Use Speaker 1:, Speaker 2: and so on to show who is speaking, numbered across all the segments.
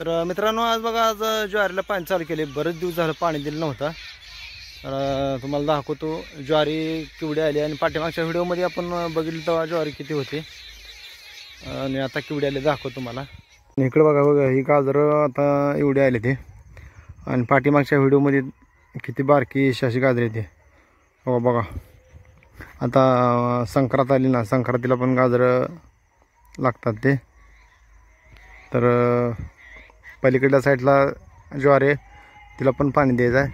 Speaker 1: तर मित्रांनो आज बघा आज ज्वारीला पाणी चालू केले. बरेच दिवस झालं पाणी दिलं नव्हतं. तर तुम्हाला दाखवतो ज्वारी केवढी आली आणि पाठीमागच्या व्हिडिओमध्ये आपण बघितलं तेव्हा ज्वारी किती होती आणि आता केवढी आली दाखवतो तुम्हाला. इकडे बघा बघा ही गाजरं आता एवढी आली ते आणि पाठीमागच्या व्हिडिओमध्ये किती बारकी अशी गाजर येते हो बघा. आता संक्रांत आली ना, संक्रांतीला पण गाजरं लागतात ते. तर पलीकडल्या साईडला ज्वारी तिला पण पाणी द्यायचं आहे.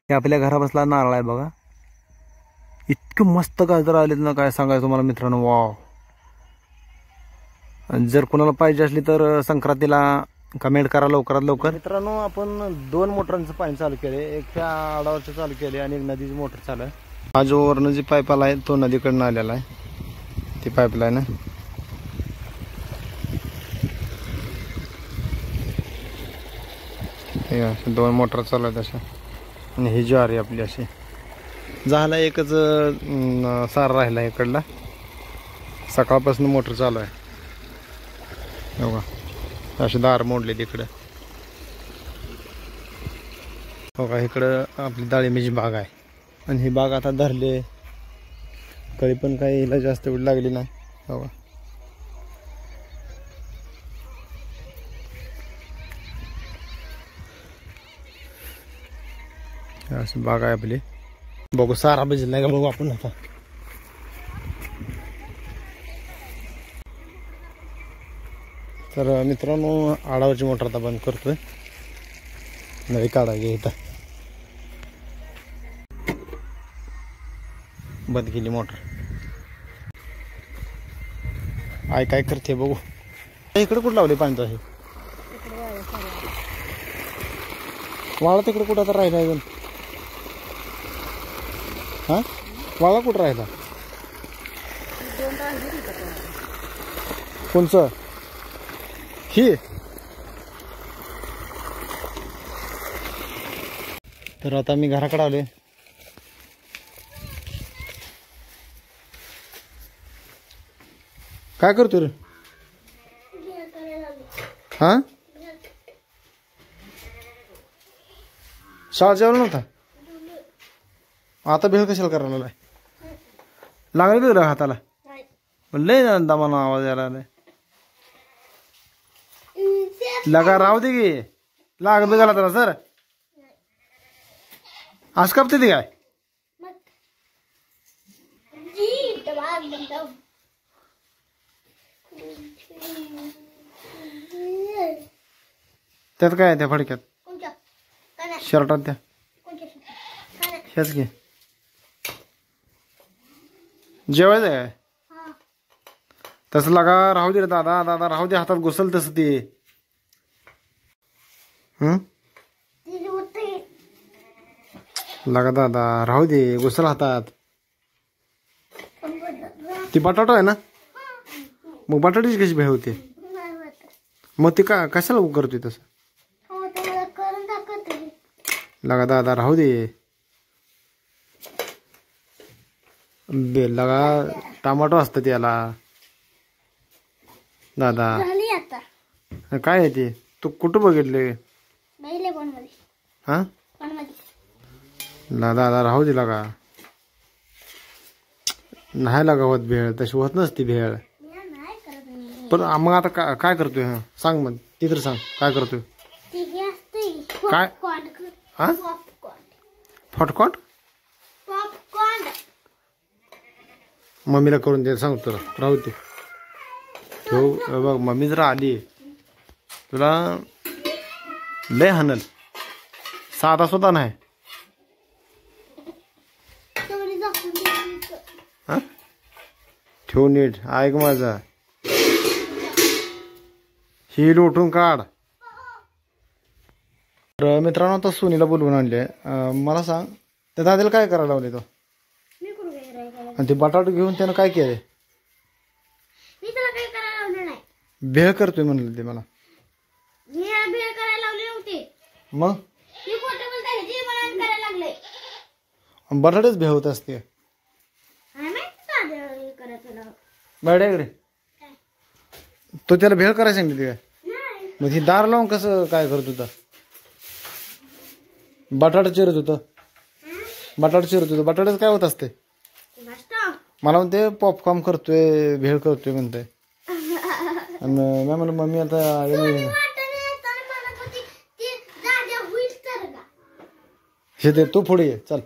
Speaker 1: हे आपल्या घराबसला नारळ आहे बघा. इतकं मस्त गाजर आलेत ना काय सांगायचं तुम्हाला मित्रांनो. वाव. जर कोणाला पाहिजे असली तर संक्रांतीला कमेंट करा लवकरात लवकर. मित्रांनो आपण 2 मोटरांचं पाणी चालू केले. एक त्या आडावरचं चालू केले आणि एक नदीची मोटर चालू आहे. हा जो वरनं जी पाईपला आहे तो नदीकडनं आलेला आहे, ती पाईपलाईन आहे. हे अशा 2 मोटर चालू आहेत अशा. आणि ही ज्वारी आपली अशी झाला. एकच सार राहिला इकडला. सकाळपासून मोटर चालू आहे बघा. असे दार मोडले तिकडं बघा. इकडं आपली डाळिंबीची बाग आहे आणि ही बाग आता धरले. कळी पण काही हिला जास्त वेळ लागली नाही बघा. अशी बाग आहे आपली. बघू सारा भिजलाय का बघू आपण आता. तर मित्रांनो आडावरची मोटर आता बंद करतोय. नवी काढायची इथं बंद केली मोटर. आई काय करते बघू. इकडे कुठं लावले पाणी आहे वाळा. तिकडे कुठं तर राहिला अजून. हा वाळा कुठं राहिला. कोणचं ही. तर आता मी घराकडे आले. काय करतो रे. हा शाळा जेवला नव्हता. आता भेळ कशाला करायला लागले बिघड हाताला. लय दमाना आवाज यायला लागलाय. लगा राहू दे गे. लाग बिघाला त्याला सर आज कापते ते काय. त्यात काय आहे त्या फडक्यात शर्टात त्या ह्याच घे. जेवायचं आहे काय. तसं लगा राहू दे रे दादा. दादा राहू दे. हातात घुसल तसं ते. लगा दादा राहू दे. घुसल हातात. ती बटाटा आहे ना. मग बटाट्याची कशी भेळ होते. मग ती का कशाला करतोय तसं. लगा दादा राहू दे. बे लगा टमाटो असतं त्याला दादा. काय आहे ते. तू कुठं बघितले. हा दादा राहू दे. लगा नाही लागा होत भेळ. तशी होत नसती भेळ. पण मग आता काय करतोय. हा सांग मग. ती तर सांग काय करतोय. काय हा फटकॉट. मम्मीला करून दे सांगतो. राहू दे. ठेव बघ. मम्मी जर आली तुला लय हाणल. साधा सुद्धा नाही. हा ठेव नीट. ऐक माझा. ही लोटून काढ. तर मित्रांनो आता सोनीला बोलवून आणले. मला सांग त्या दादाला काय करायला लावले तो. आणि ते बटाटे घेऊन त्यानं काय केलंय. भेळ करतोय म्हणलं ते मला. मग बटाटेच भेळ होत असते. बड्याकडे तो त्याला भेळ करायला सांगितली काय. मग ही दार लावून कसं काय करत होता? बटाटा चिरत होतं. बटाटा चिरत होतं. बटाट्याच काय होत असते? मला म्हणते पॉपकॉर्न करतोय, भेळ करतोय म्हणते. आणि मी म्हणलं मम्मी आता हे दे तू पुढे ये चल.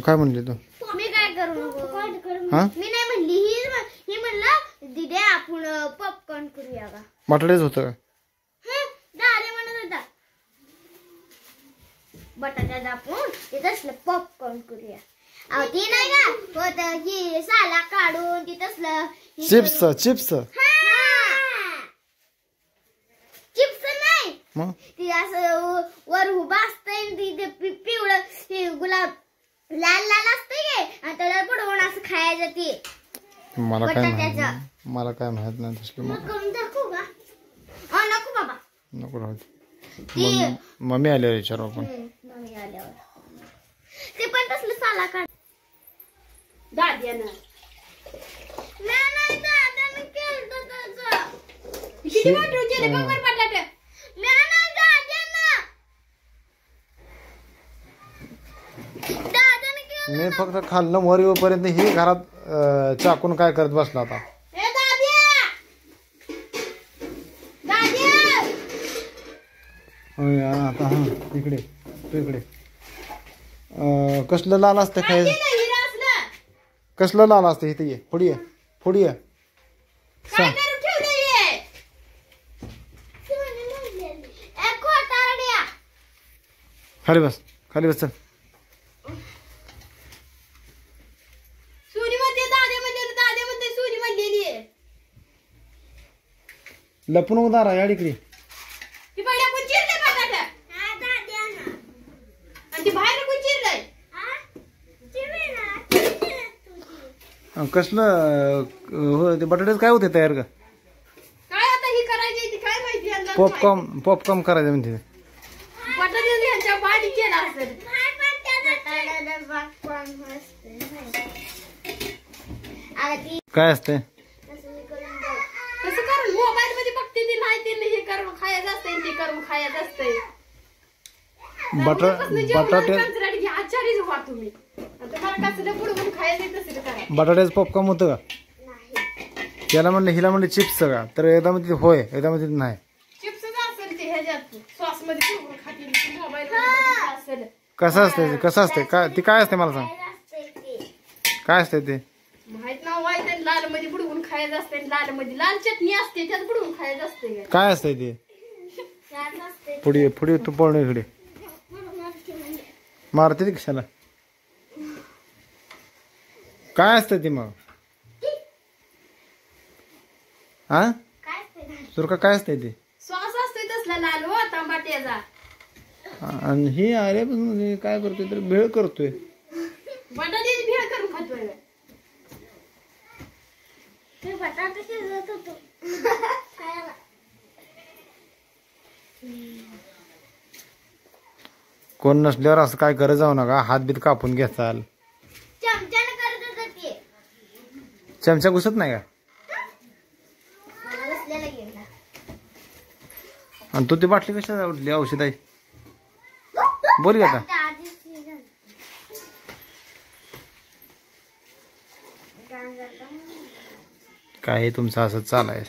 Speaker 1: काय म्हणली तू?
Speaker 2: मी काय करू?
Speaker 1: हा
Speaker 2: मी नाही म्हणली, ही म्हणलं दिदे आपण पॉपकॉर्न करूया का?
Speaker 1: बटाटेच होतं का?
Speaker 2: दारे म्हणत होता बटाटा दापून ते तसलं पॉपकॉर्न करूया. अहो ती नाही का होत ही साला काढून ती तसलं
Speaker 1: चिप्स चिप्स
Speaker 2: चिप्स नाही
Speaker 1: मग
Speaker 2: ती असं वर उभा असतंय ती पिवळं हे गुलाब लाल लाल असतंय गे आणि त्याला बुडवून असं खायचं ते.
Speaker 1: मला काय
Speaker 2: बटाट्याचं.
Speaker 1: माहित, मला काय माहित नाही तसलं.
Speaker 2: मग करून दाखवू का? नको बाबा.
Speaker 1: नको राहू दे. मम्मी आल्यावर विचारू आपण.
Speaker 2: मम्मी आल्यावर ते पण तसलं साला काढ
Speaker 3: दाद्यानं
Speaker 2: नाही दादानं केलं तसं.
Speaker 3: किती मोठे केले बघ वर बटाटे.
Speaker 2: नाही दादानं केलं.
Speaker 1: मी फक्त खाल्लं वर येऊपर्यंत हे घरात चाकून काय करत बसला आता.
Speaker 3: ए दाद्या दाद्या
Speaker 1: होय, आता हा इकडे तू इकडे. कसलं लाल असतं काय?
Speaker 3: हिरा असलं
Speaker 1: कसलं लाल असतं? इथे ये पुढे ये पुढे ये.
Speaker 3: काय करून ठेवलंय?
Speaker 2: एक खोटारड्या.
Speaker 1: खाली बस खाली बस चल.
Speaker 3: सुरी मध्ये दाद्या मध्ये सुरी म्हणलेली आहे.
Speaker 1: लपून दारा या इकडे.
Speaker 3: ती पहिल्या कोण चिरले बटाटा
Speaker 2: हा दाद्यानं.
Speaker 3: आणि ती बाहेर कोण चिरलंय?
Speaker 1: कसलं हो ते बटाटेच काय होते तयार का?
Speaker 3: काय आता ही करायची ती काय माहिती यांना.
Speaker 1: पॉपकॉर्न करायचं म्हणते.
Speaker 3: बटाटे ह्यांच्या भाजी केला असेल.
Speaker 1: काय असते?
Speaker 3: कसं करून मोबाईल मध्ये बघते ती नाही ते हे करून खायचं असतंय ते करून खायचं असतंय.
Speaker 1: बटाटे
Speaker 3: आचारी व्हा तुम्ही. तुम्हाला कसलं बुडवून खायचं तसं करा.
Speaker 1: बटाट्याचं पॉपकॉर्न होतं का? त्याला म्हणलं हिला म्हणलं चिप्स का? तर एकदा मध्ये होय एकदा मध्ये नाही.
Speaker 3: चिप्सच असेल ते ह्याच्यात सॉस मध्ये बुडवून खातील मोबाईल मध्ये असेल.
Speaker 1: कसं असतंय कसं असतंय काय ती काय असते मला सांग. काय असते ते?
Speaker 3: माहित नाव आहे. लाल मध्ये बुडवून खायचं असते. लाल मध्ये लाल चटणी असते त्यात बुडवून खायचं असते.
Speaker 1: काय असतंय ते? पुढे पुढे तू पळणं इकडे. मारते ती कशाला? काय असतं ते मग? हा सुरका काय असतंय ते?
Speaker 3: सॉस असतोय तसला लाल हो टमाट्याचा.
Speaker 1: आणि हे आल्यापासून काय करतोय तर भेळ करतोय.
Speaker 3: बटाट्याची भेळ करून खातोय.
Speaker 2: ते बटाटा शिजत होतो.
Speaker 1: कोण नसल्यावर असं काय करत जाऊ नका. हात बीत कापून घ्याल.
Speaker 2: चमच्यानं करत होतं ते.
Speaker 1: चमचा घुसत नाही का?
Speaker 2: मला बसलेला गेला.
Speaker 1: आणि तू ती बाटली कशा उठली औषध आहे? बोल का? काय तुमचं असं चालाय?